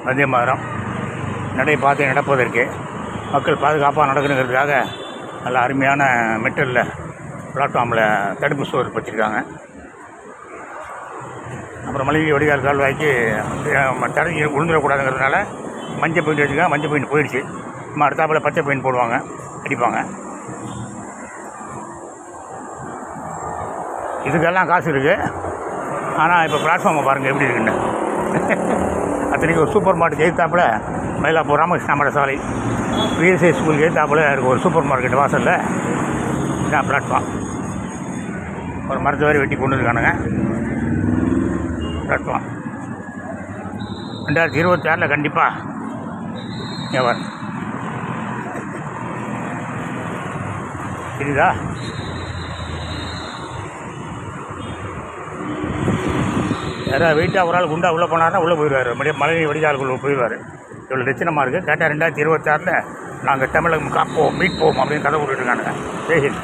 வந்தே மாதரம் நடைபாதை நடப்பதற்கு மக்கள் பாதுகாப்பாக நடக்கணுங்கிறதுக்காக நல்ல அருமையான மெட்டலில் பிளாட்ஃபார்மில் தடுப்பு சுவர் வச்சுருக்காங்க. அப்புறம் மலைவி வடிகால் கால்வாய்க்கு தடை விழுந்துடக்கூடாதுங்கிறதுனால மஞ்சள் பெயிண்ட் வச்சுருக்காங்க. மஞ்சள் பெயிண்ட் போயிடுச்சு. நம்ம அடுத்தாப்பில் பச்சை பெயிண்ட் போடுவாங்க, அடிப்பாங்க. இதுக்கெல்லாம் காசு இருக்குது. ஆனால் இப்போ பிளாட்ஃபார்மை பாருங்கள் எப்படி இருக்குன்னு. அத்தனைக்கு ஒரு சூப்பர் மார்க்கெட் எதிர்த்தாப்பில் மயிலாப்பூர் ராமகிருஷ்ணா மட சாலை பிஎஸ்ஐ ஸ்கூலுக்கு எதிர்த்தாப்பில் இருக்குது ஒரு சூப்பர் மார்க்கெட் வாசலில் இதான் பிளாட்ஃபார்ம். ஒரு மரத்தை வரை வெட்டி கொண்டு இருக்கானுங்க. பிளாட்ஃபார்ம் 2026 கண்டிப்பாக எவர் சரிதா. யாராவது வெயிட்டாக ஒரு ஆள் குண்டா உள்ளே போனார்னா உள்ளே போயிடுவார். மழை வடிகாலுக்குள்ளே போயிடுவார். இவ்வளோ லட்சணமாக இருக்குது. கேட்டால் 2026 நாங்கள் தமிழகம் காப்போம் மீட்போம் அப்படின்னு கதை போட்டுருக்கானுங்க. ஜெய்ஹிந்த்.